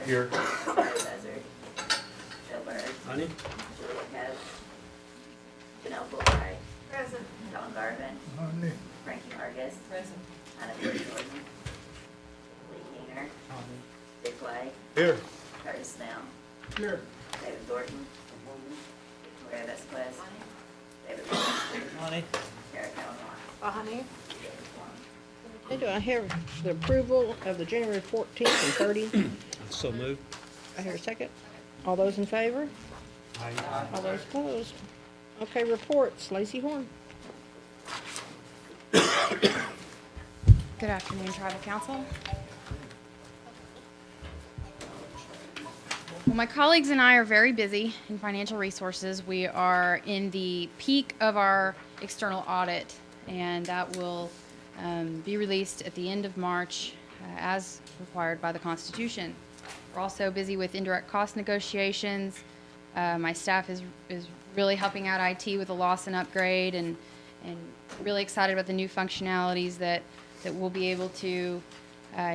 Here. Larry Buzzard. Joe Berg. Honey? Julia Coates. Janelle Fulbright. Present. Don Garvin. Honey. Frankie Hargis. Present. Anna Joy Jordan. Lee Keener. Dick White. Here. Curtis Snell. Here. David Thornton. Victoria Vesquez. David Williams. Honey? Eric Allen. Honey. Okay, do I hear the approval of the January 14th and 30? So moved. I hear a second. All those in favor? All those opposed? Okay, reports. Lacey Horn. Good afternoon, Tribal Council. Well, my colleagues and I are very busy in financial resources. We are in the peak of our external audit, and that will be released at the end of March as required by the Constitution. We're also busy with indirect cost negotiations. My staff is really helping out IT with a loss and upgrade, and really excited about the new functionalities that we'll be able to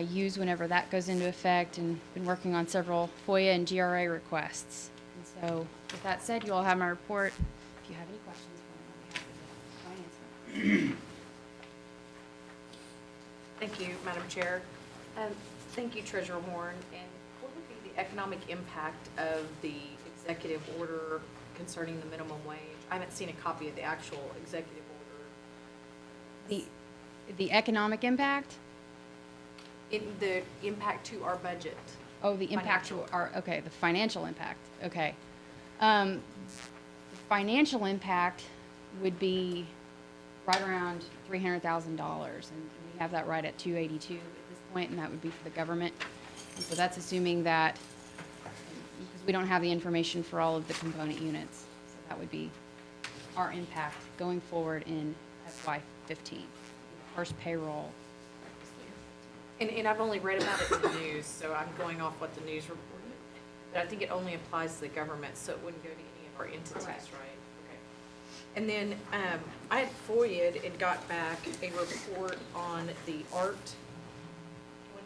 use whenever that goes into effect, and been working on several FOIA and GRA requests. And so with that said, you all have my report. If you have any questions for me, I'll be happy to answer them. Thank you, Madam Chair. Thank you, Treasurer Horn. And what would be the economic impact of the executive order concerning the minimum wage? I haven't seen a copy of the actual executive order. The economic impact? The impact to our budget. Oh, the impact to Financial. our, okay, the financial impact, okay. The financial impact would be right around $300,000, and we have that right at 282 at this point, and that would be for the government. And so that's assuming that, because we don't have the information for all of the component units, so that would be our impact going forward in FY15, first payroll. And I've only read about it in the news, so I'm going off what the news reported. But I think it only applies to the government, so it wouldn't go to any of our entities, Correct. right? Okay. And then I had FOIA'd and got back a report on the art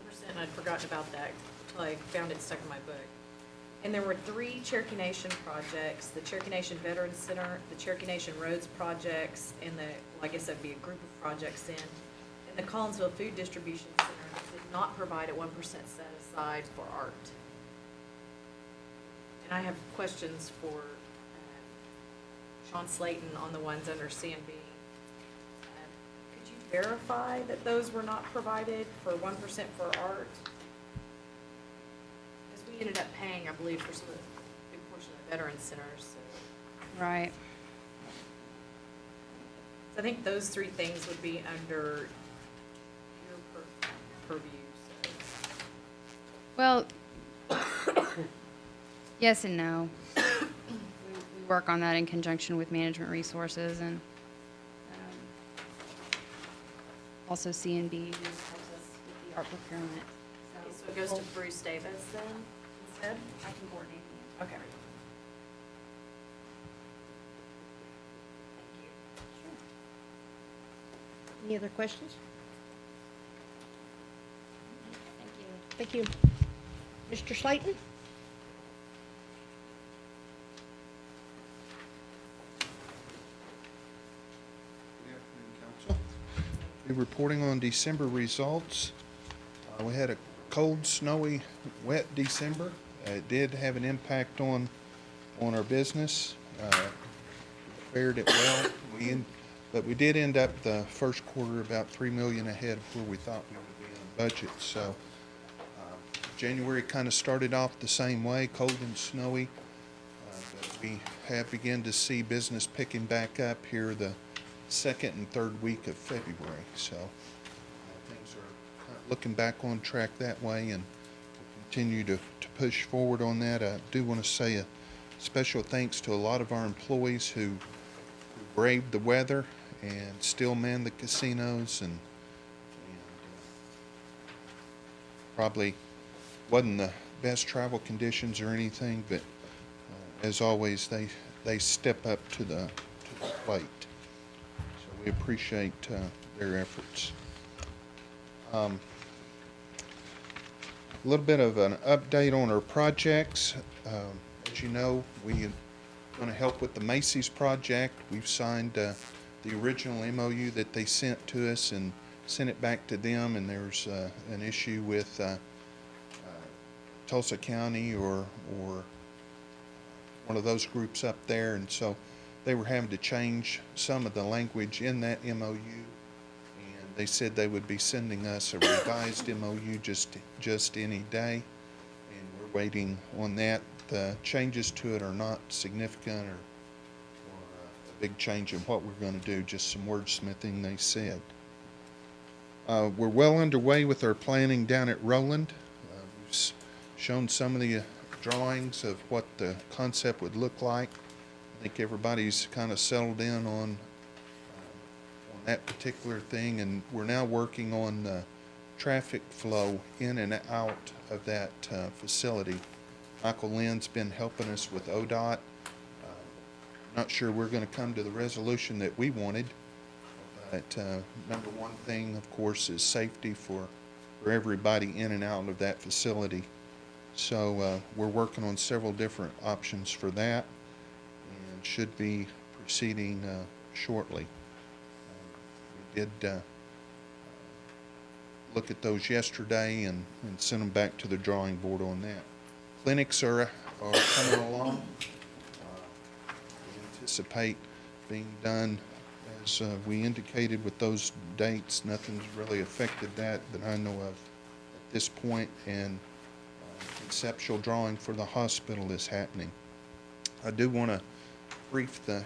1%. I'd forgotten about that until I found it stuck in my book. And there were 3 Cherokee Nation projects: the Cherokee Nation Veterans Center, the Cherokee Nation Roads projects, and I guess that'd be a group of projects then. And the Collinsville Food Distribution Center did not provide a 1% set aside for art. And I have questions for Sean Slayton on the ones under CNB. Could you verify that those were not provided for 1% for art? Because we ended up paying, I believe, for some of the big portion of the Veterans Centers. So Right. I think those 3 things would be under your purview. So. Well, yes and no. We work on that in conjunction with management resources, and also CNB, who helps us with the art procurement. Okay, so it goes to Bruce Davis then instead? I can coordinate the Okay. Any other questions? Thank you. Thank you. Mr. Slayton? Good afternoon, Council. Be reporting on December results. We had a cold, snowy, wet December. It did have an impact on our business. Fared it well. But we did end up the first quarter about $3 million ahead of where we thought we would be on budget. So January kind of started off the same way, cold and snowy. But we have begun to see business picking back up here the second and third week of February. So things are kind of looking back on track that way, and we'll continue to push forward on that. I do want to say a special thanks to a lot of our employees who braved the weather and still manned the casinos, and probably wasn't the best travel conditions or anything, but as always, they step up to the plate. So we appreciate their efforts. little bit of an update on our projects. As you know, we want to help with the Macy's project. We've signed the original MOU that they sent to us and sent it back to them, and there's an issue with Tulsa County or one of those groups up there, and so they were having to change some of the language in that MOU, and they said they would be sending us a revised MOU just any day, and we're waiting on that. The changes to it are not significant or a big change in what we're going to do, just some wordsmithing, they said. We're well underway with our planning down at Roland. We've shown some of the drawings of what the concept would look like. I think everybody's kind of settled in on that particular thing, and we're now working on the traffic flow in and out of that facility. Michael Lynn's been helping us with ODOT. Not sure we're going to come to the resolution that we wanted, but number one thing, of course, is safety for everybody in and out of that facility. So we're working on several different options for that and should be proceeding shortly. We did look at those yesterday and send them back to the drawing board on that. Clinics are coming along. We anticipate being done as we indicated with those dates. Nothing's really affected that I know of at this point, and conceptual drawing for the hospital is happening. I do want to brief the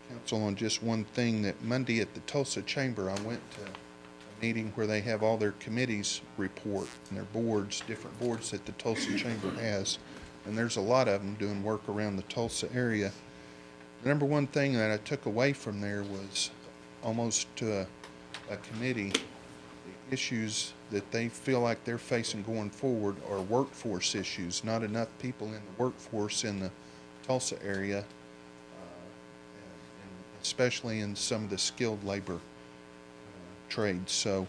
council on just one thing. That Monday at the Tulsa Chamber, I went to a meeting where they have all their committees report and their boards, different boards that the Tulsa Chamber has, and there's a lot of them doing work around the Tulsa area. The number one thing that I took away from there was almost to a committee, the issues that they feel like they're facing going forward are workforce issues. Not enough people in the workforce in the Tulsa area, and especially in some of the skilled labor trades. So,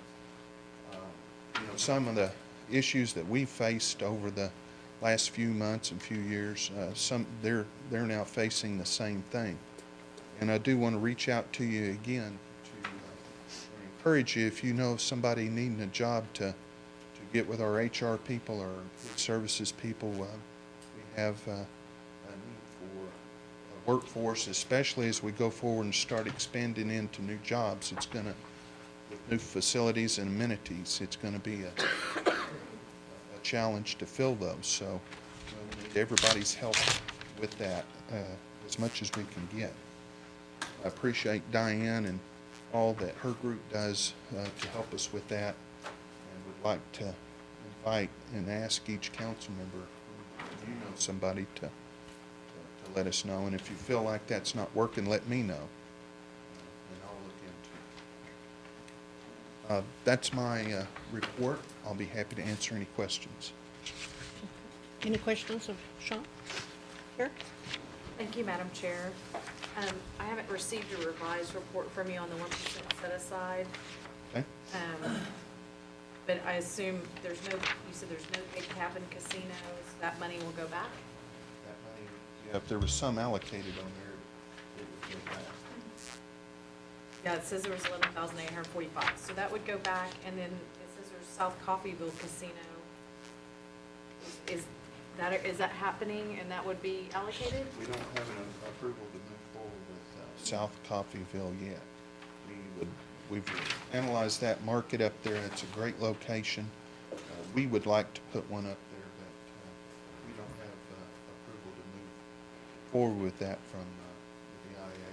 some of the issues that we faced over the last few months and few years, they're now facing the same thing. And I do want to reach out to you again to encourage you, if you know of somebody needing a job, to get with our HR people or services people. We have a need for a workforce, especially as we go forward and start expanding into new jobs. It's going to, with new facilities and amenities, it's going to be a challenge to fill those. So we need everybody's help with that as much as we can get. I appreciate Diane and all that her group does to help us with that, and would like to invite and ask each council member, if you know somebody, to let us know. And if you feel like that's not working, let me know, and I'll look into it. That's my report. I'll be happy to answer any questions. Any questions of Sean? Here? Thank you, Madam Chair. I haven't received a revised report from you on the 1% set aside. Okay? But I assume you said there's no big cabin casinos, that money will go back? That money, yeah, if there was some allocated on there, it would go back. Yeah, it says there was 11,845, so that would go back, and then it says there's South Coffeyville Casino. Is that happening, and that would be allocated? We don't have an approval to move forward with South Coffeyville yet. We've analyzed that market up there. It's a great location. We would like to put one up there, but we don't have approval to move forward with that from the BIA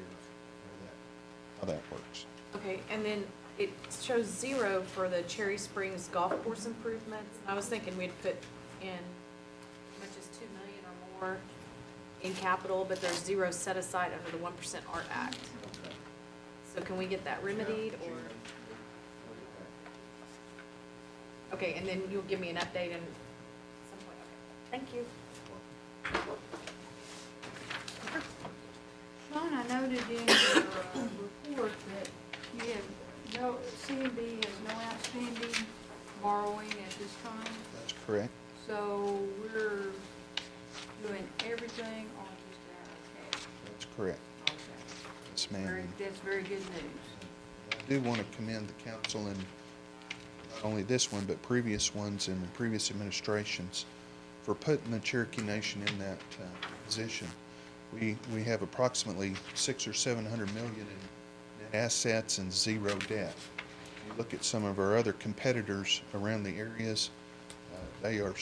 or how that works. Okay, and then it shows 0 for the Cherry Springs Golf Course improvements. I was thinking we'd put in as much as $2 million or more in capital, but there's 0 set aside under the 1% Art Act. Okay. So can we get that remedied, or? Okay, and then you'll give me an update in some point. Okay, thank you. Sean, I noted in your report that you have CMB has no outstanding borrowing at this time, That's correct. so we're doing everything on just our cash. That's correct. Okay. Yes, Very, ma'am. that's very good news. I do want to commend the council and not only this one, but previous ones and previous administrations for putting the Cherokee Nation in that position. We have approximately 600 or 700 million in net assets and zero debt. You look at some of our other competitors around the areas, they're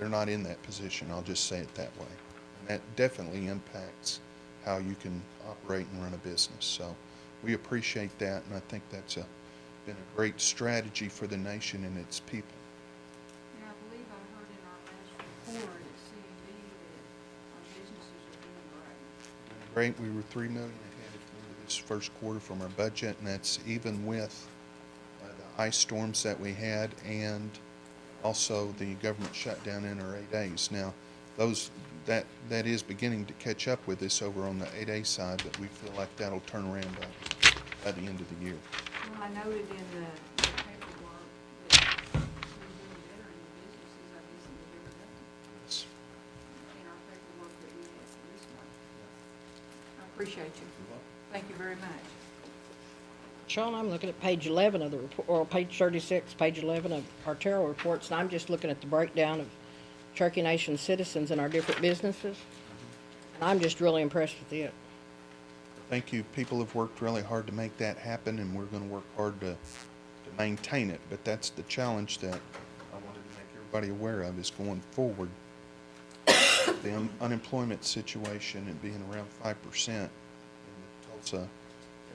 not in that position. I'll just say it that way. And that definitely impacts how you can operate and run a business. So we appreciate that, and I think that's been a great strategy for the nation and its people. And I believe I heard in our last report at CMB that our businesses are doing great. Great, we were $3 million ahead at the end of this first quarter from our budget, and that's even with the ice storms that we had and also the government shutdown in our 8As. Now, that is beginning to catch up with us over on the 8A side, but we feel like that'll turn around by the end of the year. Well, I noted in the paperwork that we're doing better in the businesses, I guess, than we've ever done Yes. in our paperwork that we had for this month. I appreciate you. Thank you very much. Sean, I'm looking at page 11 of the report, or page 36, page 11 of our Terrell reports, and I'm just looking at the breakdown of Cherokee Nation citizens in our different businesses. And I'm just really impressed with it. Thank you. People have worked really hard to make that happen, and we're going to work hard to maintain it. But that's the challenge that I wanted to make everybody aware of is going forward. The unemployment situation and being around 5% in the Tulsa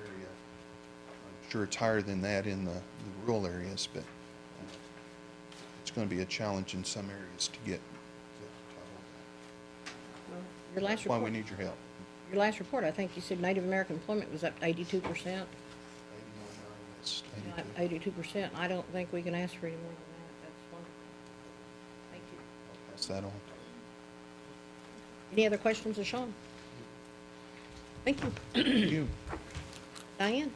area. I'm sure it's higher than that in the rural areas, but it's going to be a challenge in some areas to get to hold Your that. last That's why we report, need your help. your last report, I think you said Native American employment was up 82%. 81.9, that's 82. 82%. I don't think we can ask for any more than that. That's wonderful. Thank you. I'll pass that on. Any other questions of Sean? Thank you. Thank you. Diane?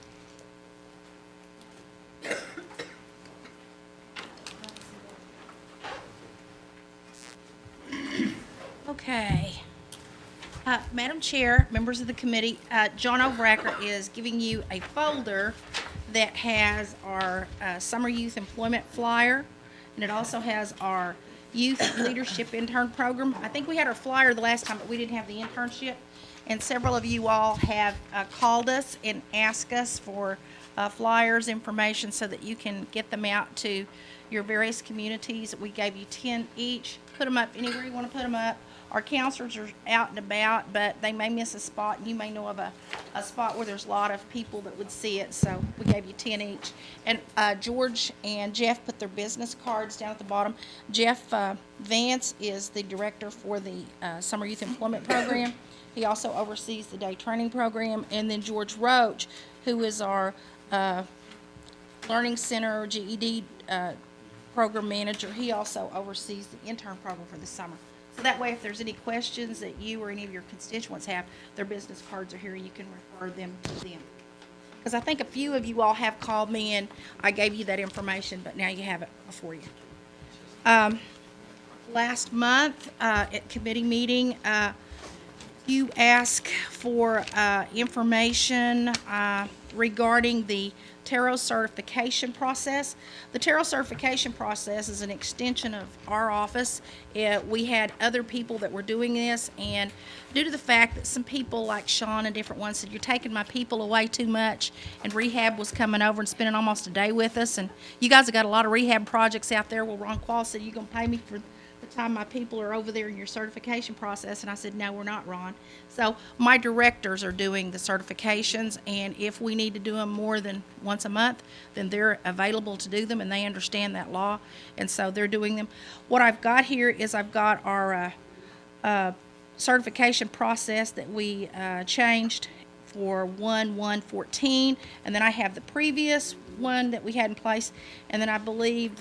Okay. Madam Chair, members of the committee, John O'Bracker is giving you a folder that has our summer youth employment flyer, and it also has our youth leadership intern program. I think we had our flyer the last time, but we didn't have the internship. And several of you all have called us and asked us for flyers, information, so that you can get them out to your various communities. We gave you 10 each. Put them up anywhere you want to put them up. Our counselors are out and about, but they may miss a spot, and you may know of a spot where there's a lot of people that would see it, so we gave you 10 each. And George and Jeff put their business cards down at the bottom. Jeff Vance is the director for the Summer Youth Employment Program. He also oversees the day training program. And then George Roach, who is our Learning Center GED program manager, he also oversees the intern program for the summer. So that way, if there's any questions that you or any of your constituents have, their business cards are here, you can refer them to them. Because I think a few of you all have called me and I gave you that information, but now you have it before you. Last month, at committee meeting, you asked for information regarding the Tarot certification process. The Tarot certification process is an extension of our office. We had other people that were doing this, and due to the fact that some people like Sean and different ones said, you're taking my people away too much, and rehab was coming over and spending almost a day with us, and you guys have got a lot of rehab projects out there. Well, Ron Quall said, you gonna pay me for the time my people are over there in your certification process? And I said, no, we're not, Ron. So my directors are doing the certifications, and if we need to do them more than once a month, then they're available to do them, and they understand that law, and so they're doing them. What I've got here is I've got our certification process that we changed for 1/1/14, and then I have the previous one that we had in place, and then I believe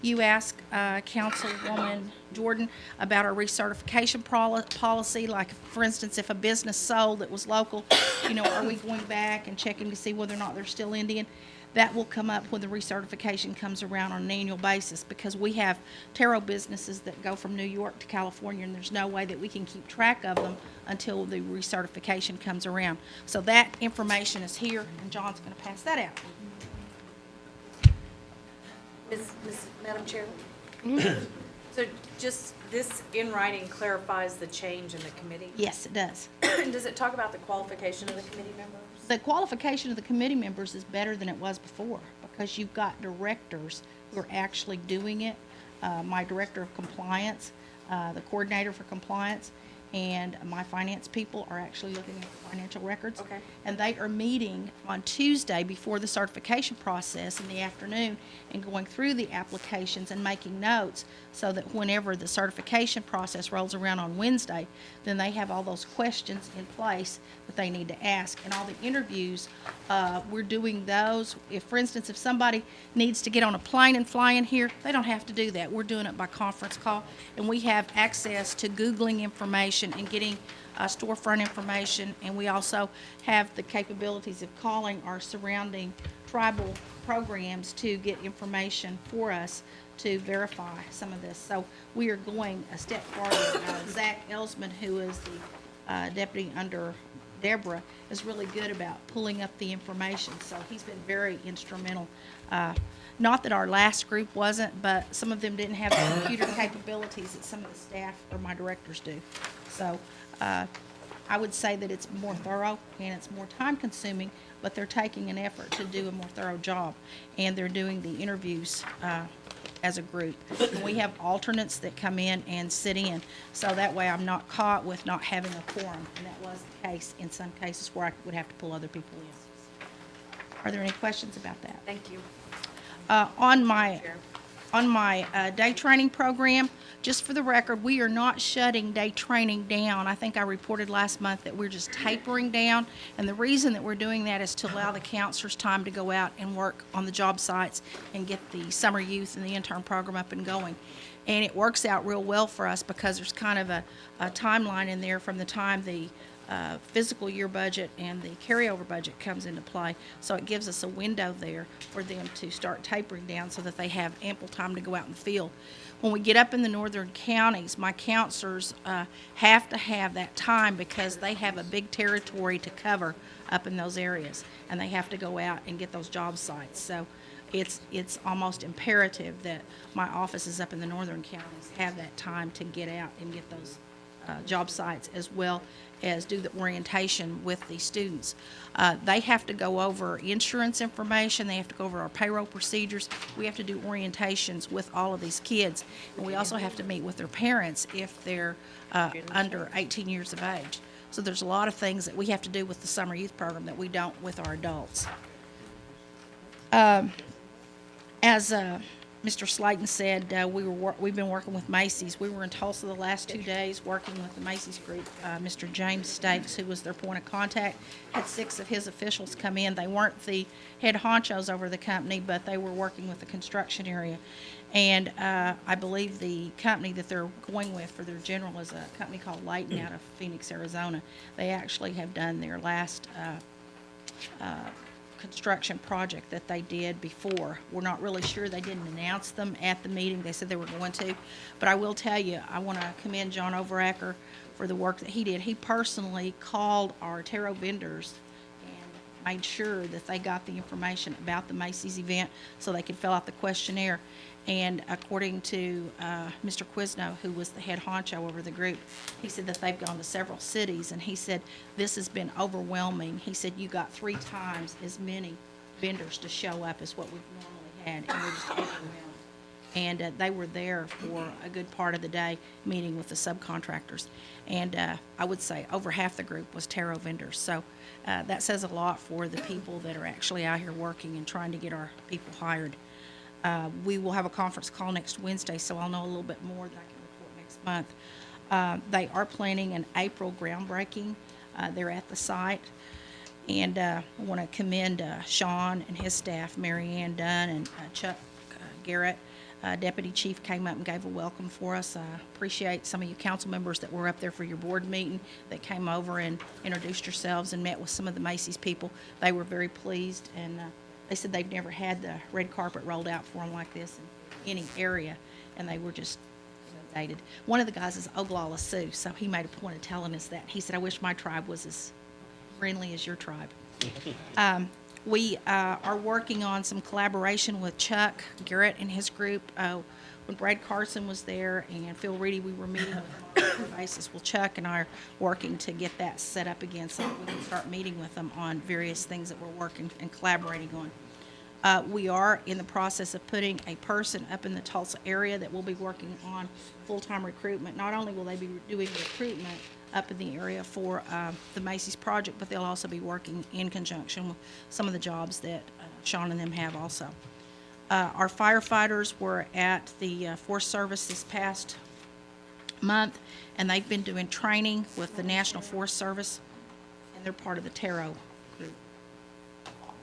you asked Councilwoman Jordan about our recertification policy, like for instance, if a business sold that was local, are we going back and checking to see whether or not they're still Indian? That will come up when the recertification comes around on an annual basis, because we have taro businesses that go from New York to California, and there's no way that we can keep track of them until the recertification comes around. So that information is here, and John's going to pass that out. Madam Chair? So just, this in writing clarifies the change in the committee? Yes, it does. Does it talk about the qualification of the committee members? The qualification of the committee members is better than it was before, because you've got directors who are actually doing it. My director of compliance, the coordinator for compliance, and my finance people are actually looking at the financial records. Okay. And they are meeting on Tuesday before the certification process in the afternoon and going through the applications and making notes, so that whenever the certification process rolls around on Wednesday, then they have all those questions in place that they need to ask. And all the interviews, we're doing those. If, for instance, if somebody needs to get on a plane and fly in here, they don't have to do that. We're doing it by conference call, and we have access to Googling information and getting storefront information, and we also have the capabilities of calling our surrounding tribal programs to get information for us to verify some of this. So we are going a step farther. Zach Ellsman, who is the deputy under Deborah, is really good about pulling up the information, so he's been very instrumental. Not that our last group wasn't, but some of them didn't have the computer capabilities that some of the staff or my directors do. So I would say that it's more thorough and it's more time-consuming, but they're taking an effort to do a more thorough job, and they're doing the interviews as a group. And we have alternates that come in and sit in, so that way I'm not caught with not having a quorum, and that was the case in some cases where I would have to pull other people in. Are there any questions about that? Thank you. On my Chair. day training program, just for the record, we are not shutting day training down. I think I reported last month that we're just tapering down, and the reason that we're doing that is to allow the counselors time to go out and work on the job sites and get the summer youth and the intern program up and going. And it works out real well for us, because there's kind of a timeline in there from the time the fiscal year budget and the carryover budget comes into play. So it gives us a window there for them to start tapering down, so that they have ample time to go out in the field. When we get up in the northern counties, my counselors have to have that time, because they have a big territory to cover up in those areas, and they have to go out and get those job sites. So it's almost imperative that my offices up in the northern counties have that time to get out and get those job sites, as well as do the orientation with the students. They have to go over insurance information, they have to go over our payroll procedures, we have to do orientations with all of these kids, and we also have to meet with their parents if they're under 18 years of age. So there's a lot of things that we have to do with the summer youth program that we don't with our adults. As Mr. Slayton said, we've been working with Macy's. We were in Tulsa the last 2 days working with the Macy's group. Mr. James Stakes, who was their point of contact, had 6 of his officials come in. They weren't the head honchos over the company, but they were working with the construction area. And I believe the company that they're going with for their general is a company called Layton out of Phoenix, Arizona. They actually have done their last construction project that they did before. We're not really sure. They didn't announce them at the meeting. They said they were going to. But I will tell you, I want to commend John Overacker for the work that he did. He personally called our taro vendors and made sure that they got the information about the Macy's event so they could fill out the questionnaire. And according to Mr. Quizno, who was the head honcho over the group, he said that they've gone to several cities, and he said this has been overwhelming. He said you got 3 times as many vendors to show up as what we've normally had, and we're just overwhelmed. And they were there for a good part of the day meeting with the subcontractors. And I would say over half the group was taro vendors. So that says a lot for the people that are actually out here working and trying to get our people hired. We will have a conference call next Wednesday, so I'll know a little bit more that I can report next month. They are planning an April groundbreaking. They're at the site. And I want to commend Sean and his staff, Mary Ann Dunn and Chuck Garrett. Deputy Chief came up and gave a welcome for us. I appreciate some of you council members that were up there for your board meeting that came over and introduced yourselves and met with some of the Macy's people. They were very pleased, and they said they've never had the red carpet rolled out for them like this in any area, and they were just inundated. One of the guys is Oglala Sioux, so he made a point of telling us that. He said, I wish my tribe was as friendly as your tribe. We are working on some collaboration with Chuck Garrett and his group. When Brad Carson was there and Phil Reedy, we were meeting with them on a regular basis. Well, Chuck and I are working to get that set up again so that we can start meeting with them on various things that we're working and collaborating on. We are in the process of putting a person up in the Tulsa area that will be working on full-time recruitment. Not only will they be doing recruitment up in the area for the Macy's project, but they'll also be working in conjunction with some of the jobs that Sean and them have also. Our firefighters were at the Forest Service this past month, and they've been doing training with the National Forest Service, and they're part of the Taro group.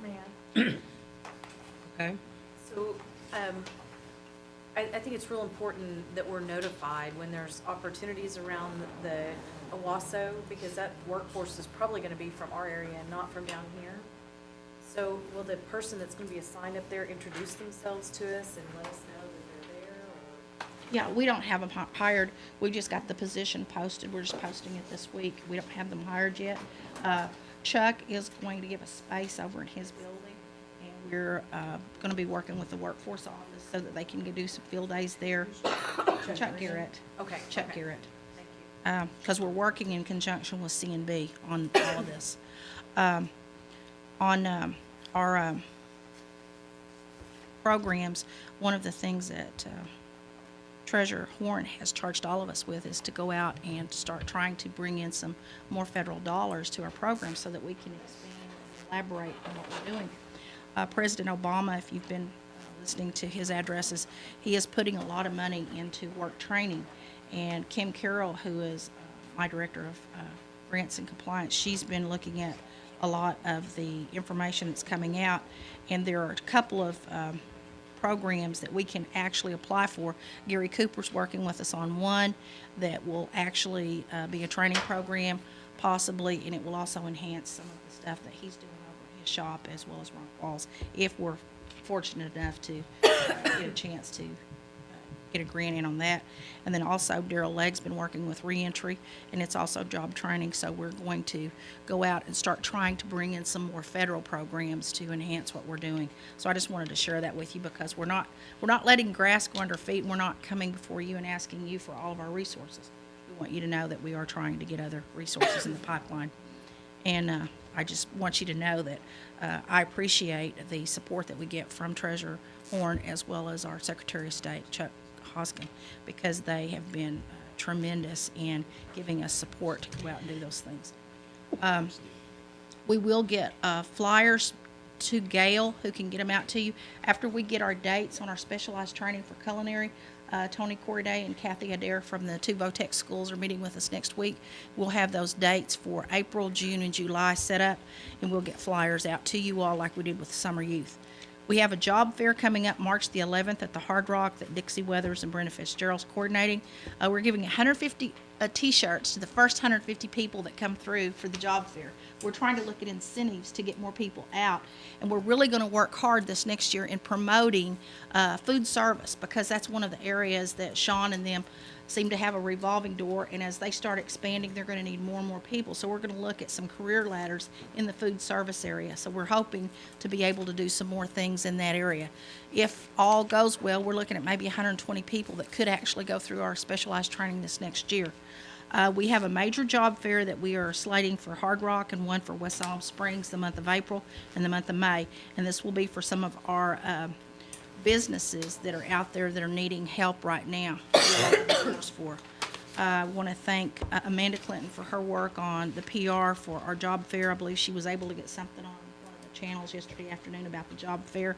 Man. Okay. So, I think it's real important that we're notified when there's opportunities around the Owasso, because that workforce is probably gonna be from our area and not from down here. So will the person that's gonna be assigned up there introduce themselves to us and let us know that they're there, or? Yeah, we don't have them hired. We just got the position posted. We're just posting it this week. We don't have them hired yet. Chuck is going to give us space over in his building, and we're going to be working with the workforce office so that they can do some field days there. Chuck Garrett. Okay. Chuck okay. Garrett. Thank you. Because we're working in conjunction with C&B on all of this. On our programs, one of the things that Treasurer Horn has charged all of us with is to go out and start trying to bring in some more federal dollars to our program so that we can expand and elaborate on what we're doing. President Obama, if you've been listening to his addresses, he is putting a lot of money into work training. And Kim Carroll, who is my director of grants and compliance, she's been looking at a lot of the information that's coming out, and there are a couple of programs that we can actually apply for. Gary Cooper's working with us on one that will actually be a training program, possibly, and it will also enhance some of the stuff that he's doing over in his shop, as well as Ron Falls, if we're fortunate enough to get a chance to get a grant in on that. And then also Daryl Legg's been working with reentry, and it's also job training, so we're going to go out and start trying to bring in some more federal programs to enhance what we're doing. So I just wanted to share that with you, because we're not letting grass go under our feet, and we're not coming before you and asking you for all of our resources. We want you to know that we are trying to get other resources in the pipeline. And I just want you to know that I appreciate the support that we get from Treasurer Horn, as well as our Secretary of State, Chuck Hoskin, because they have been tremendous in giving us support to go out and do those things. We will get flyers to Gail, who can get them out to you. After we get our dates on our specialized training for culinary, Tony Corday and Kathy Adair from the two VOTEC schools are meeting with us next week. We'll have those dates for April, June, and July set up, and we'll get flyers out to you all like we did with the summer youth. We have a job fair coming up March the 11th at the Hard Rock that Dixie Weathers and Brenda Fitzgerald's coordinating. We're giving 150 T-shirts to the first 150 people that come through for the job fair. We're trying to look at incentives to get more people out, and we're really going to work hard this next year in promoting food service, because that's one of the areas that Sean and them seem to have a revolving door, and as they start expanding, they're going to need more and more people. So we're going to look at some career ladders in the food service area. So we're hoping to be able to do some more things in that area. If all goes well, we're looking at maybe 120 people that could actually go through our specialized training this next year. We have a major job fair that we are slating for Hard Rock, and one for West Salem Springs the month of April and the month of May. And this will be for some of our businesses that are out there that are needing help right now. I want to thank Amanda Clinton for her work on the PR for our job fair. I believe she was able to get something on one of the channels yesterday afternoon about the job fair.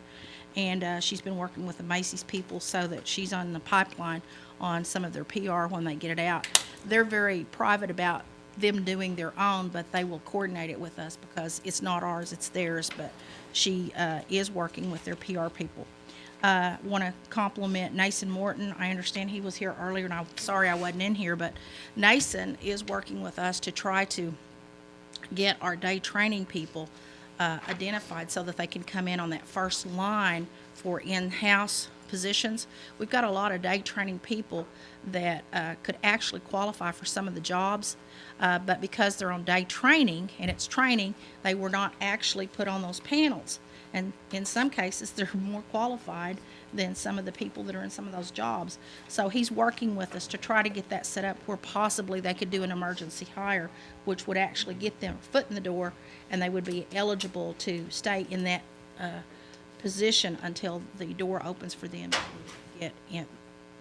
And she's been working with the Macy's people so that she's on the pipeline on some of their PR when they get it out. They're very private about them doing their own, but they will coordinate it with us because it's not ours, it's theirs. But she is working with their PR people. Want to compliment Nason Morton. I understand he was here earlier, and I'm sorry I wasn't in here, but Nason is working with us to try to get our day training people identified so that they can come in on that first line for in-house positions. We've got a lot of day training people that could actually qualify for some of the jobs, but because they're on day training and it's training, they were not actually put on those panels. And in some cases, they're more qualified than some of the people that are in some of those jobs. So he's working with us to try to get that set up where possibly they could do an emergency hire, which would actually get them foot in the door, and they would be eligible to stay in that position until the door opens for them to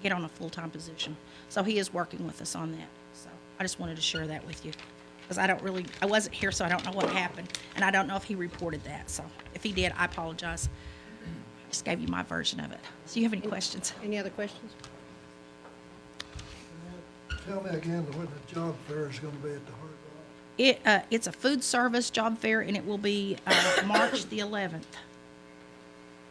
get on a full-time position. So he is working with us on that. So I just wanted to share that with you. Because I wasn't here, so I don't know what happened. And I don't know if he reported that. So if he did, I apologize. I just gave you my version of it. So you have any questions? Any other questions? Tell me again when the job fair is gonna be at the Hard Rock. It's a food service job fair, and it will be March the 11th.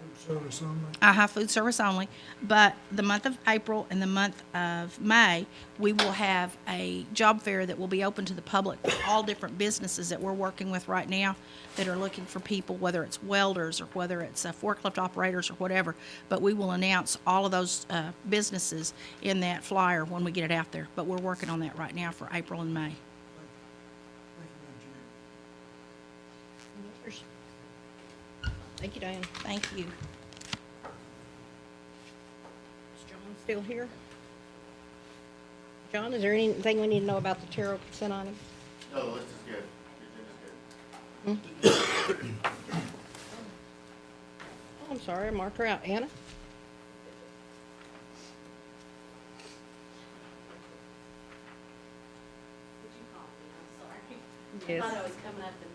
Food service only. Food service only. But the month of April and the month of May, we will have a job fair that will be open to the public for all different businesses that we're working with right now that are looking for people, whether it's welders or whether it's forklift operators or whatever. But we will announce all of those businesses in that flyer when we get it out there. But we're working on that right now for April and May. Thank you, Diane. Thank you. Is John still here? John, is there anything we need to know about the Cherokee consent items? No, the list is good. The agenda's good. Oh, I'm sorry, I marked her out. Anna? I Yes. thought I was coming up, and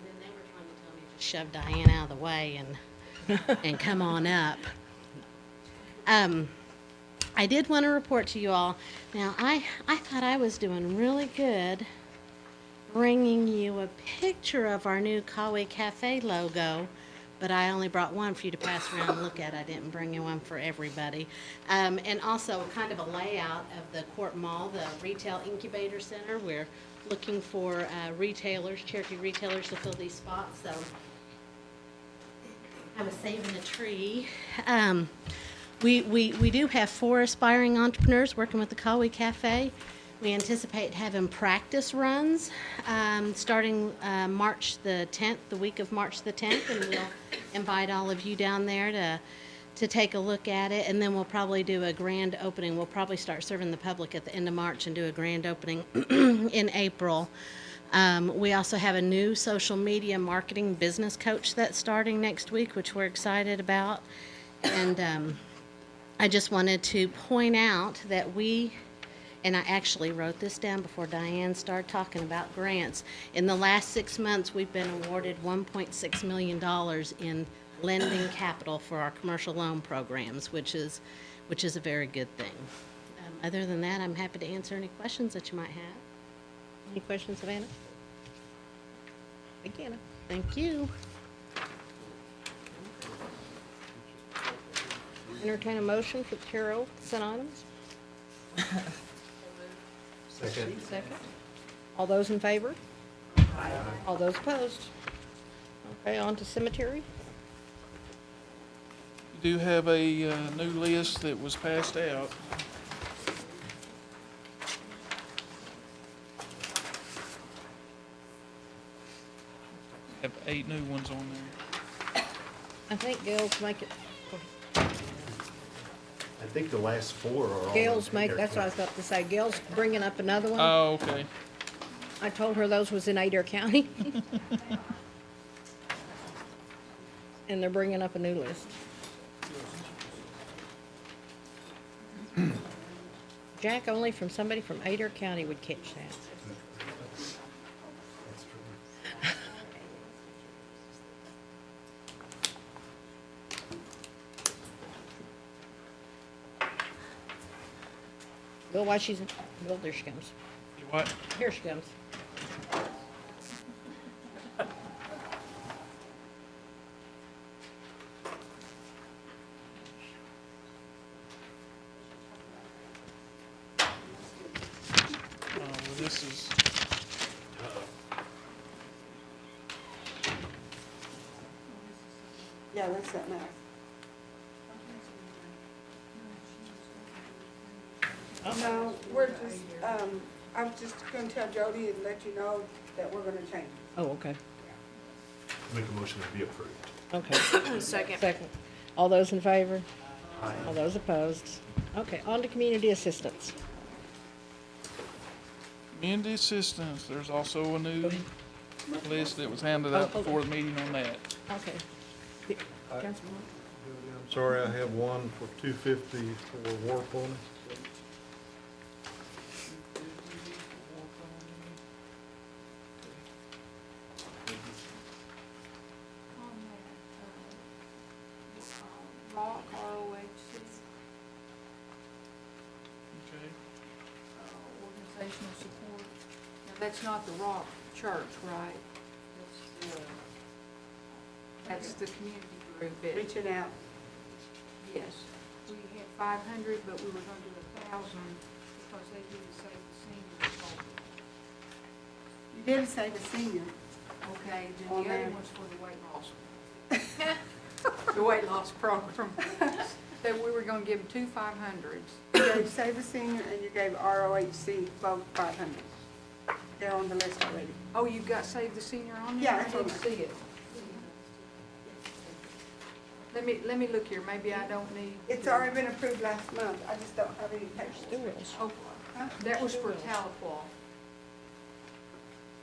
then they were trying to tell me to shove Diane out of the way and come on up. I did want to report to you all. Now, I thought I was doing really good bringing you a picture of our new Kawi Cafe logo, but I only brought one for you to pass around and look at. I didn't bring you one for everybody. And also kind of a layout of the Court Mall, the Retail Incubator Center. We're looking for retailers, Cherokee retailers to fill these spots, so I was saving a tree. We do have 4 aspiring entrepreneurs working with the Kawi Cafe. We anticipate having practice runs starting March the 10th, the week of March the 10th, and we'll invite all of you down there to take a look at it, and then we'll probably do a grand opening. We'll probably start serving the public at the end of March and do a grand opening in April. We also have a new social media marketing business coach that's starting next week, which we're excited about. And I just wanted to point out that and I actually wrote this down before Diane started talking about grants. In the last 6 months, we've been awarded $1.6 million in lending capital for our commercial loan programs, which is a very good thing. Other than that, I'm happy to answer any questions that you might have. Any questions of Anna? Thank you, Anna. Thank you. Entertain a motion for the Carol consent items. Second. Second. All those in favor? All those opposed? Okay, on to cemetery. We do have a new list that was passed out. Have 8 new ones on there. I think Gail's make it, I think the last 4 are all. Gail's in make, there. that's what I was about to say. Gail's bringing up another one. Oh, okay. I told her those was in Adair County. And they're bringing up a new list. Jack, only from somebody from Adair County would catch that. That's true. Bill, why she's, Bill, there she comes. You what? Here she comes. Well, this is. Yeah, that's something else. No, we're just, I was just gonna tell Jody and let you know that we're gonna change it. Oh, okay, Make a motion to be approved. okay. Second. Second. All those in favor? All those opposed? Okay, on to community assistance. Community assistance, there's also a new list that was handed out Oh, okay. before the meeting on that. Okay. Councilman? I'm sorry, I have one for 250 for war pony. On that, Rock, ROHC, Okay. organizational support. Now, that's not the Rock Church, right? That's the community group that, Reaching out. yes. We had 500, but we were gonna do 1,000 because they did the Save the Senior. You did say the senior. Okay, then On the other there. one's for the weight loss. The weight loss program. That we were gonna give them 2 500s. You gave Save the Senior and you gave ROHC both 500. They're on the list already. Oh, you've got Save the Senior on there? Yeah, I that's on didn't there. see it. Let me look here, maybe I don't need. It's already been approved last month. I just don't have any papers. Oh, that was for Tahlequah.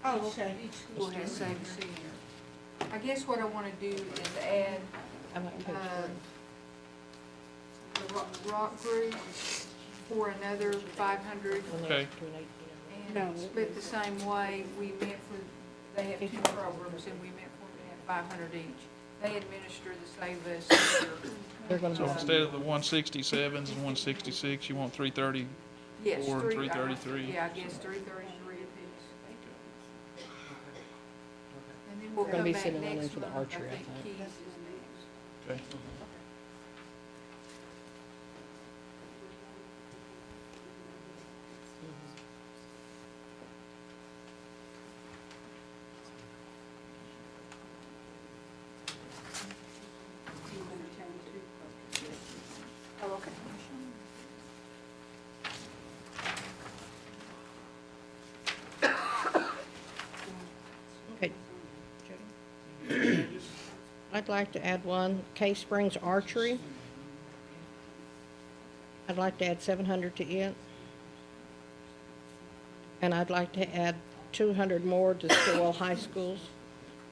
Oh, okay. Each school has Save the Senior. I guess what I wanna do is add, I'm on page the rock group for another 500. Okay. No. And split the same way, we meant for, they have 2 programs, and we meant for them to have 500 each. They administer the Save the Senior. They're gonna So instead of the 167s and 166, you want 330? Yes, Or 3 333. Yeah, I guess 333 apiece. And then we'll Gonna come be back sending one in next for the month, archery, I think. Keys is next. Okay. Oh, okay. Okay. I'd like to add one, Case Springs Archery. I'd like to add 700 to it. And I'd like to add 200 more to Stillwell High Schools.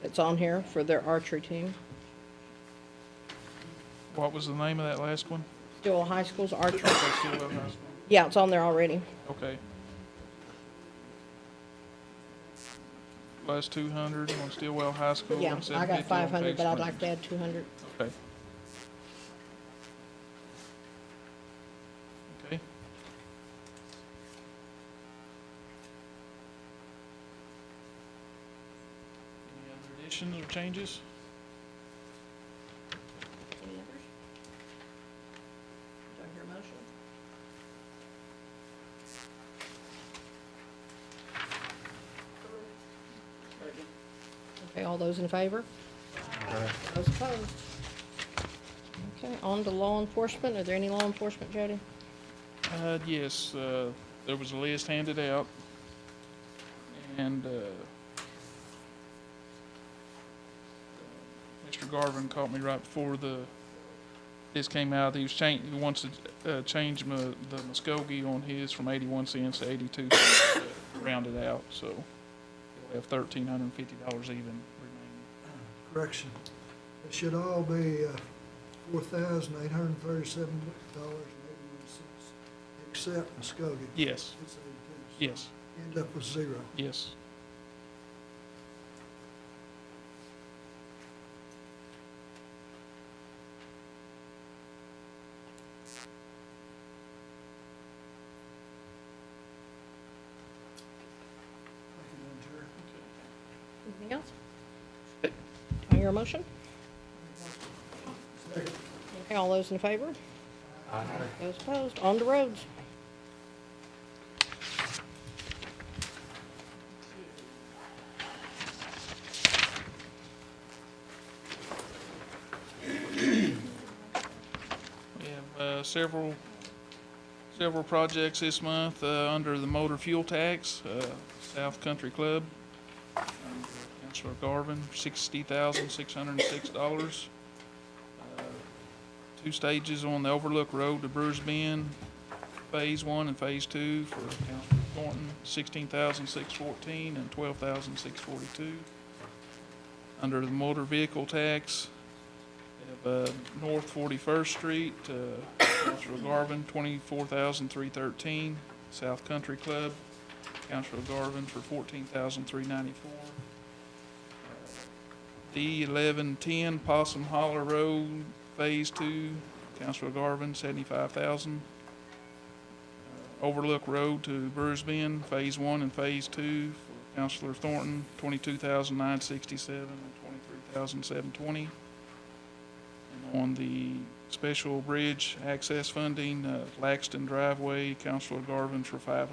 It's on here for their archery team. What was the name of that last one? Stillwell High School's archery. Okay, Stillwell High School. Yeah, it's on there already. Okay. Last 200 on Stillwell High School. Yeah, and I got 750 on 500, but I'd Case like to add 200. Okay. Okay. Any other additions or changes? Any others? Do I hear a motion? Okay, all those in favor? Those opposed? Okay, on to law enforcement. Are there any law enforcement, Jody? Yes, there was a list handed out, and Mr. Garvin caught me right before this came out. He wants to change the Muskogee on his from 81 cents to 82 cents, to round it out, so he'll have $1,350 even remaining. Correction. It should all be $4,837.81, except Muskogee. Yes, It's 82. yes, End up with 0. yes. Thank you, Madam Chair. Anything else? Do I hear a motion? Okay, all those in favor? Those opposed? On to roads. several projects this month, under the motor fuel tax, South Country Club, Councilor Garvin, $60,606. 2 stages on the Overlook Road to Brewers Bend, Phase 1 and Phase 2 for Councilor Thornton, $16,614 and $12,642. Under the motor vehicle tax, we have North 41st Street, Councilor Garvin, $24,313. South Country Club, Councilor Garvin for $14,394. D1110 Possum Holler Road, Phase 2, Councilor Garvin, $75,000. Overlook Road to Brewers Bend, Phase 1 and Phase 2 for Councilor Thornton, $22,967 and $23,720. And on the special bridge access funding, Laxton Driveway, Councilor Garvin for $500.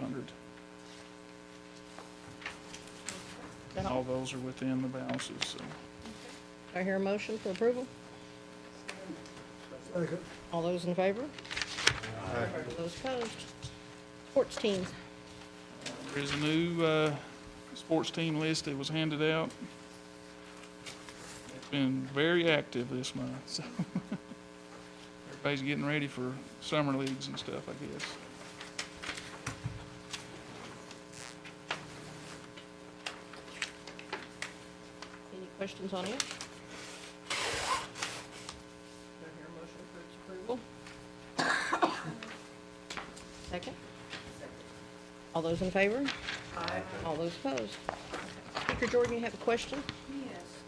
And all those are within the balances, so. Do I hear a motion for approval? Second. All those in favor? All those opposed? Sports teams. There is a new sports team list that was handed out. It's been very active this month, so everybody's getting ready for summer leagues and stuff, I guess. Any questions on it? Do I hear a motion for its approval? Second? All those in favor? Aye. All those opposed? Speaker Jordan, you have a question? Yes,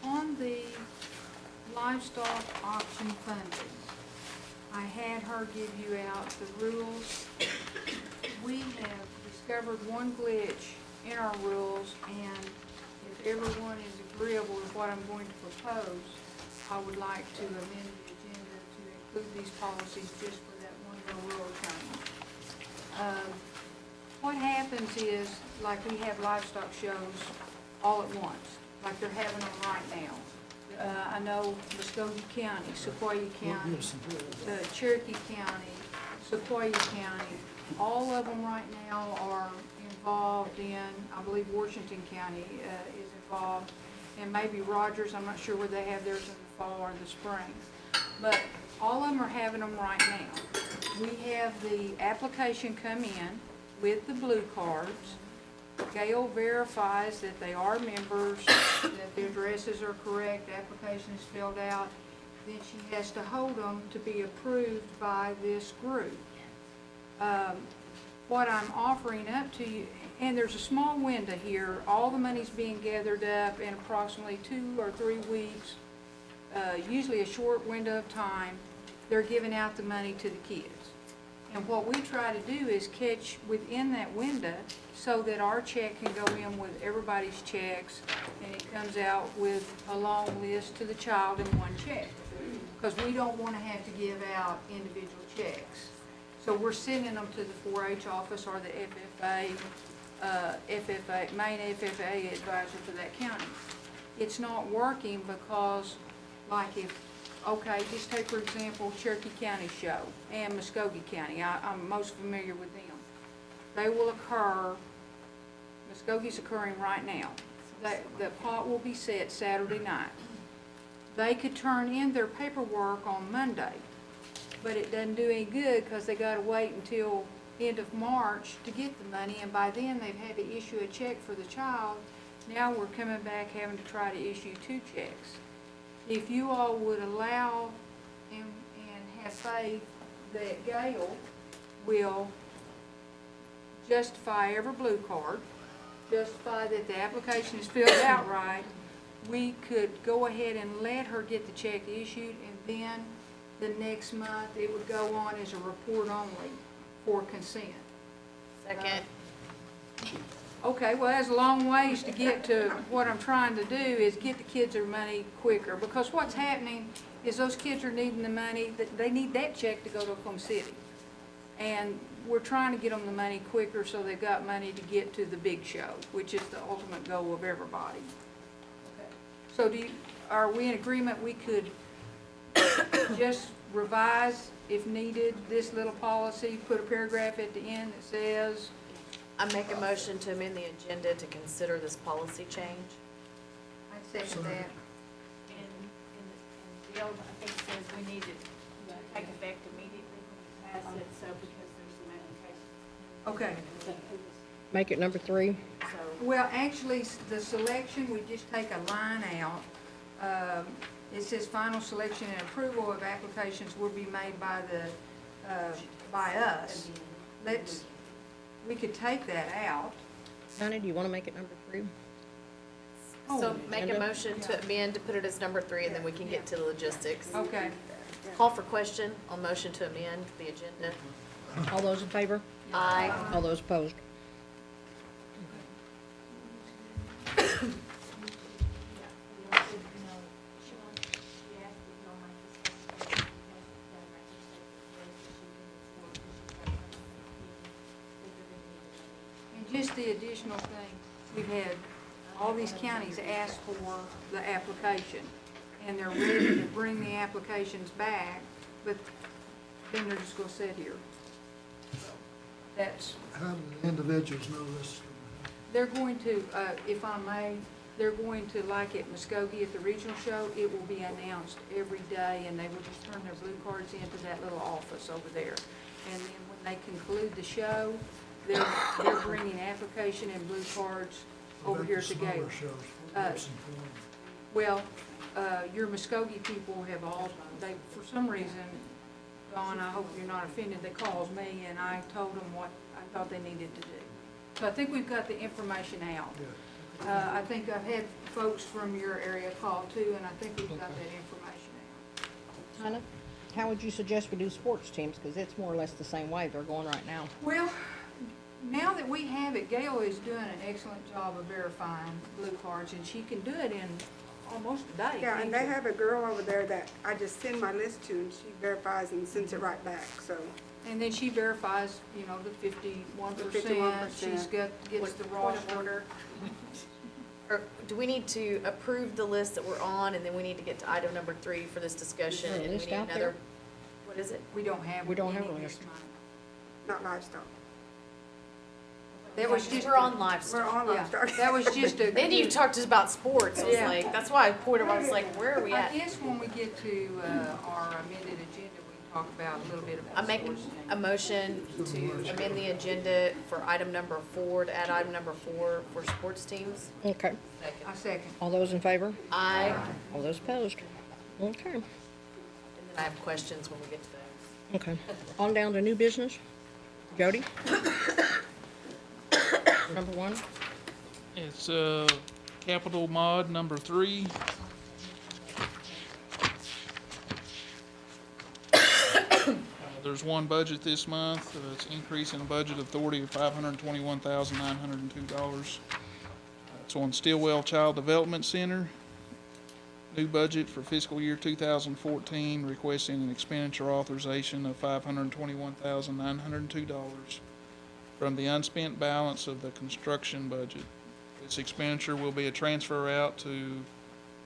on the livestock option funding, I had her give you out the rules. We have discovered one glitch in our rules, and if everyone is agreeable with what I'm going to propose, I would like to amend the agenda to include these policies just for that one little rule change. What happens is, like we have livestock shows all at once, like they're having them right now. I know Muskogee County, Sequoia County, Cherokee County, Sequoia County, all of them right now are involved in, I believe Washington County is involved, and maybe Rogers, I'm not sure where they have theirs in the fall or the spring. But all of them are having them right now. We have the application come in with the blue cards. Gail verifies that they are members, that their addresses are correct, the application is filled out. Then she has to hold them to be approved by this group. What I'm offering up to you, and there's a small window here, all the money's being gathered up in approximately 2 or 3 weeks, usually a short window of time. They're giving out the money to the kids. And what we try to do is catch within that window so that our check can go in with everybody's checks, and it comes out with a long list to the child in one check. Because we don't want to have to give out individual checks. So we're sending them to the 4-H office or the FFA, main FFA advisor for that county. It's not working because, like okay, just take for example Cherokee County show and Muskogee County. I'm most familiar with them. They will occur, Muskogee's occurring right now. The pot will be set Saturday night. They could turn in their paperwork on Monday, but it doesn't do any good because they got to wait until end of March to get the money, and by then they've had to issue a check for the child. Now we're coming back having to try to issue 2 checks. If you all would allow and have faith that Gail will justify every blue card, justify that the application is filled out right, we could go ahead and let her get the check issued, and then the next month it would go on as a report only for consent. Second. Okay, well, that's a long ways to get to what I'm trying to do is get the kids their money quicker, because what's happening is those kids are needing the money, they need that check to go to Oklahoma City. And we're trying to get them the money quicker so they've got money to get to the big show, which is the ultimate goal of everybody. Okay. So are we in agreement we could just revise if needed, this little policy, put a paragraph at the end that says, I make a motion to amend the agenda to consider this policy change. I second that. And the old, I think says we need it to take effect immediately when we pass it, so because there's some applications. Okay. Make it number 3. Well, actually, the selection, we just take a line out. It says final selection and approval of applications will be made by by us. We could take that out. Connie, do you want to make it number 3? So make a agenda? motion to amend, to put it as number 3, and then we can get to the logistics. Okay. Call for question on motion to amend the agenda. All those in favor? Aye. All those opposed? And just the additional thing, we've had all these counties ask for the application, and they're ready to bring the applications back, but then they're just gonna sit here. So, that's, How do the individuals know this? they're going to, if I may, they're going to, like at Muskogee at the regional show, it will be announced every day, and they will just turn their blue cards into that little office over there. And then when they conclude the show, they're bringing application and blue cards over here to Gale. Smaller shows, what's important? Well, your Muskogee people have all, they, for some reason, Dawn, I hope you're not offended, they called me and I told them what I thought they needed to do. So I think we've got the information out. I think I've had folks from your area call too, and I think we've got that information out. Hannah, how would you suggest we do sports teams? Because it's more or less the same way they're going right now. Well, now that we have it, Gail is doing an excellent job of verifying blue cards, and she can do it in almost a day. Yeah, and can't they she? have a girl over there that I just send my list to, and she verifies and sends it right back, so. And then she verifies, you know, the 51%. 51%. She's got, gets the Point of roster. order. Or do we need to approve the list that we're on, and then we need to get to item number 3 for this discussion? Is there a and we list need out there? another- What is it? We don't have. We don't have any a this list. month. Not livestock. That was just. We're on livestock. We're on Yeah, livestock. that was just a. Then you talked to us about sports. I was Yeah. like, that's why I pointed. I was like, where are we I at? guess when we get to our amended agenda, we can talk about a little bit I about make sports. a motion to amend the agenda for item number 4, to add item number 4 for sports teams. Okay. I second. All those in favor? Aye. All those opposed? Okay. And then I have questions when we get to those. Okay. On down to new business. Jody? Number 1. It's, capital mod number 3. There's one budget this month. It's increasing budget authority of $521,902. It's on Stillwell Child Development Center. New budget for fiscal year 2014, requesting an expenditure authorization of $521,902 from the unspent balance of the construction budget. This expenditure will be a transfer out to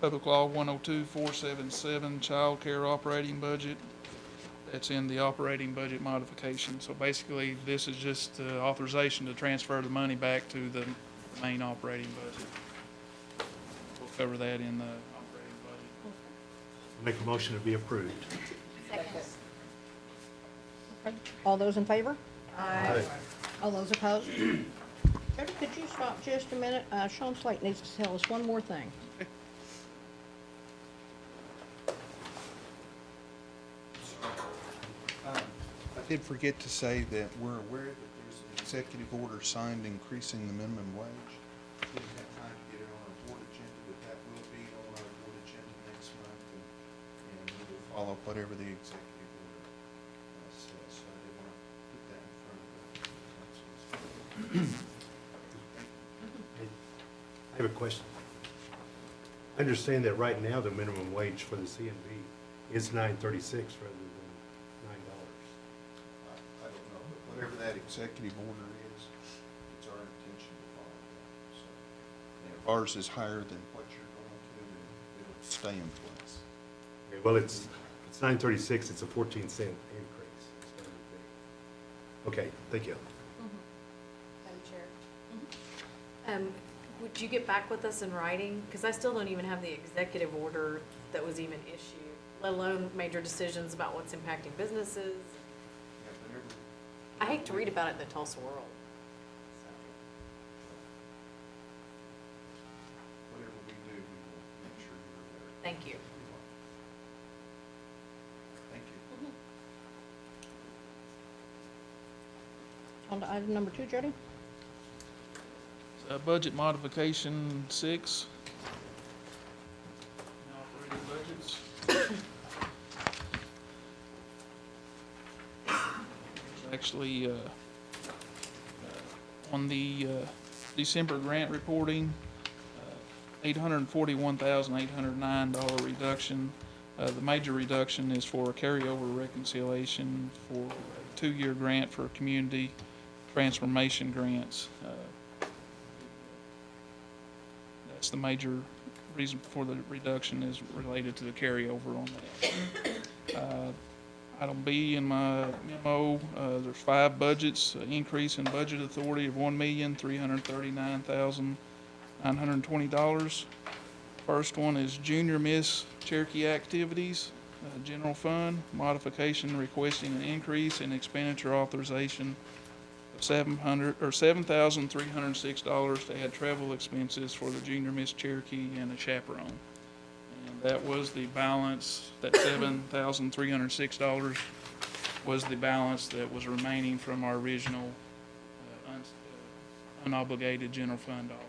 Public Law 102-477 Child Care Operating Budget. That's in the operating budget modification. So basically, this is just authorization to transfer the money back to the main operating budget. We'll cover that in the operating budget. Make a motion to be approved. All those in favor? Aye. All those opposed? Jody, could you stop just a minute? Sean Slate needs to tell us one more thing. I did forget to say that we're aware that there's an executive order signed increasing the minimum wage. We didn't have time to get it on our board agenda, but that will be on our board agenda next month, and we will follow whatever the executive order says. So I did want to put that in front of the council. I have a question. I understand that right now, the minimum wage for the CNB is $9.36 rather than $9. I don't know, but whatever that executive order is, it's our intention to follow that. So, and if ours is higher than what you're going to, then it'll stay in place. Okay, well, it's it's 936, it's a 14-cent increase. It's gonna be big. Okay, thank you. Madam Chair? Would you get back with us in writing? Because I still don't even have the executive order that was even issued, let alone major decisions about what's impacting businesses. I hate to read about it in the Tulsa World. Whatever we do, we will make sure you're aware. Thank you. Thank you. On to item number 2, Jody. Budget modification 6. Operating budgets. Actually, on the December grant reporting, $841,809 reduction. The major reduction is for a carryover reconciliation for a 2-year grant for community transformation grants. That's the major reason for the reduction is related to the carryover on that. Item B in my memo, there's 5 budgets, increase in budget authority of $1,339,920. First one is Junior Miss Cherokee activities, general fund, modification requesting an increase in expenditure authorization of $7,306 to add travel expenses for the Junior Miss Cherokee and a chaperone. And that was the balance, that $7,306 was the balance that was remaining from our original unobligated general fund dollars.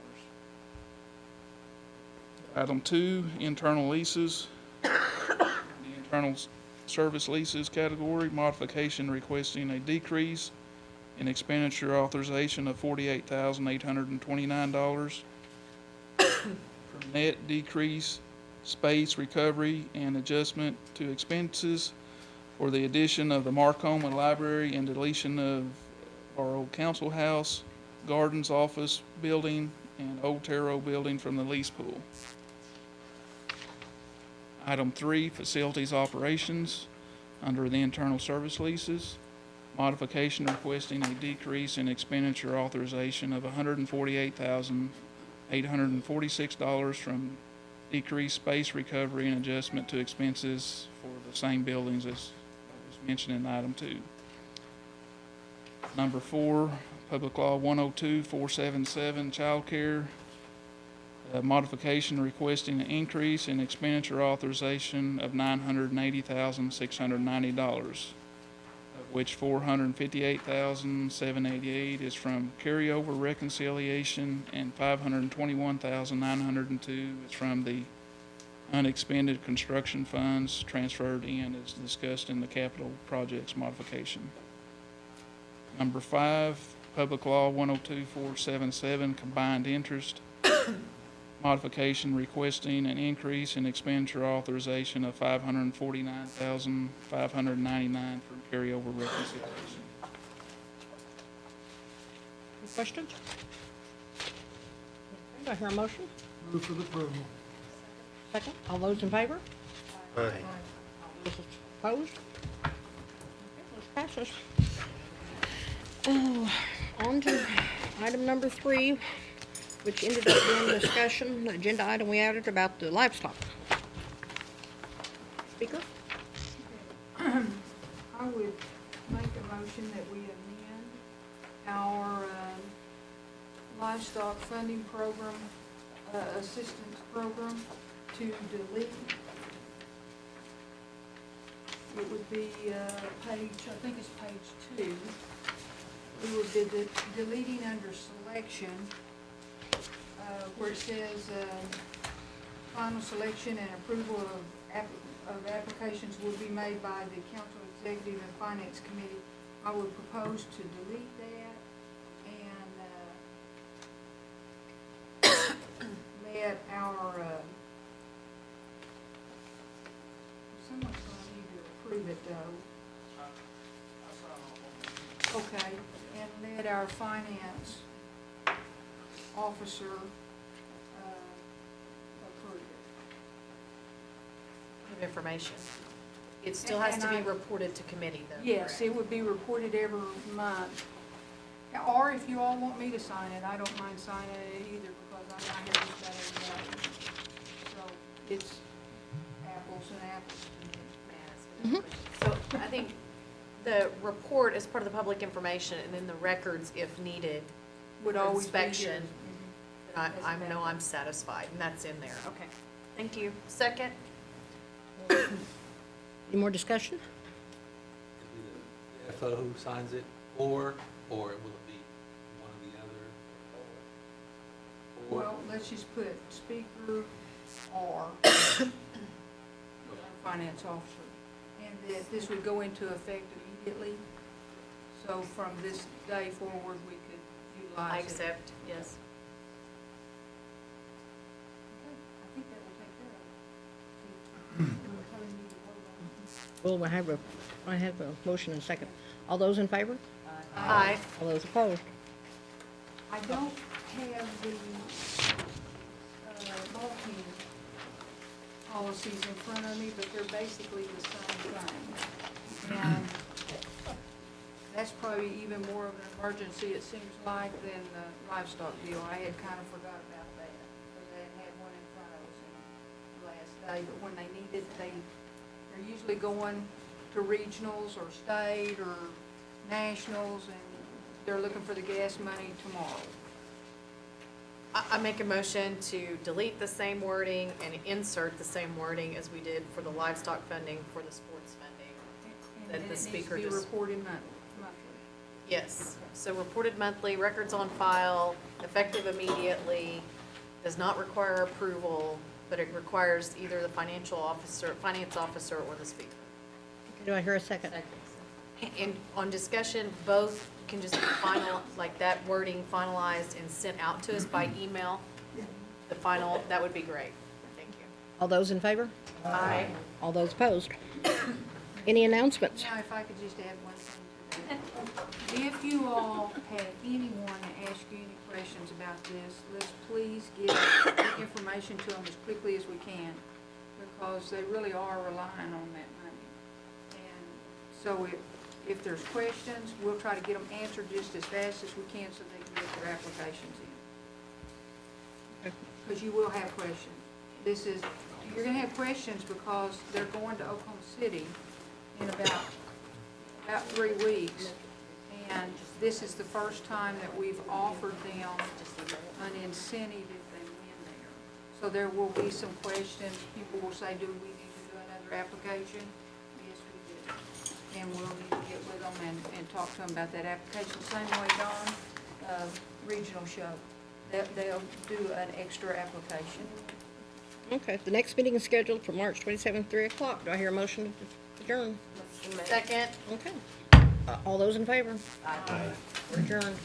Item 2, internal leases. The internal service leases category, modification requesting a decrease in expenditure authorization of $48,829. For net decrease, space recovery and adjustment to expenses for the addition of the Marcoma Library and deletion of our old council house, gardens office building, and Old Taro building from the lease pool. Item 3, facilities operations, under the internal service leases, modification requesting a decrease in expenditure authorization of $148,846 from decreased space recovery and adjustment to expenses for the same buildings as was mentioned in item 2. Number 4, Public Law 102-477, child care. Modification requesting an increase in expenditure authorization of $980,690, of which $458,788 is from carryover reconciliation and $521,902 is from the unexpended construction funds transferred in as discussed in the capital projects modification. Number 5, Public Law 102-477, combined interest. Modification requesting an increase in expenditure authorization of $549,599 from carryover reconciliation. Any questions? Do I hear a motion? Move for the approval. Second. All those in favor? Aye. Those opposed? Okay, this passes. Oh, on to item number 3, which ended up being discussion, the agenda item we added about the livestock. Speaker? I would make a motion that we amend our livestock funding program, assistance program to delete. It would be page, I think it's page 2. We would be deleting under selection, where it says, final selection and approval of applications will be made by the council executive and finance committee. I would propose to delete that and, let our, someone's gonna need to approve it though. Okay, and let our finance officer, approve it. Of information. It still has to be And I- reported to committee though. Yes, correct? it would be reported every month. Or if you all want me to sign it, I don't mind signing it either, because I'm not here with that every day. So it's apples and apples to me. So I think the report is part of the public information, and then the records, if needed, Would for always be here. inspection. I know I'm satisfied, and that's in there. Okay, thank you. Second? Any more discussion? The FO who signs it, or will it be one or the other? Or- Well, let's just put speaker or finance officer. And that this would go into effect immediately. So from this day forward, we could utilize I it. accept, yes. Okay, I think that will take care of it. We'll probably need to vote on it. Well, I have a motion and a second. All those in favor? Aye. All those opposed? I don't have the bulkhead policies in front of me, but they're basically the same thing. And that's probably even more of an emergency, it seems like, than the livestock deal. I had kind of forgot about that, because they had one in front of us the last day, but when they need it, they're usually going to regionals or state or nationals, and they're looking for the gas money tomorrow. I make a motion to delete the same wording and insert the same wording as we did for the livestock funding for the sports funding. And That then the it needs to speaker be just- reported monthly. Yes, so reported monthly, records on file, effective immediately, does not require approval, but it requires either the finance officer, or the speaker. Do I hear a second? And on discussion, both can just be final, like that wording finalized and sent out to us by email. The final, that would be great. Thank you. All those in favor? Aye. All those opposed? Any announcements? Now, if I could just add one thing to that. If you all have anyone to ask you any questions about this, let's please get the information to them as quickly as we can, because they really are relying on that money. And so if there's questions, we'll try to get them answered just as fast as we can so they can get their applications in. Because you will have questions. You're gonna have questions because they're going to Oklahoma City in about 3 weeks. And this is the first time that we've offered them an incentive if they win there. So there will be some questions. People will say, do we need to do another application? Yes, we do. And we'll need to get with them and talk to them about that application. Same way, Don, regional show. They'll do an extra application. Okay, the next meeting is scheduled for March 27th, 3 o'clock. Do I hear a motion to adjourn? Second. Okay. All those in favor? Aye. We're adjourned.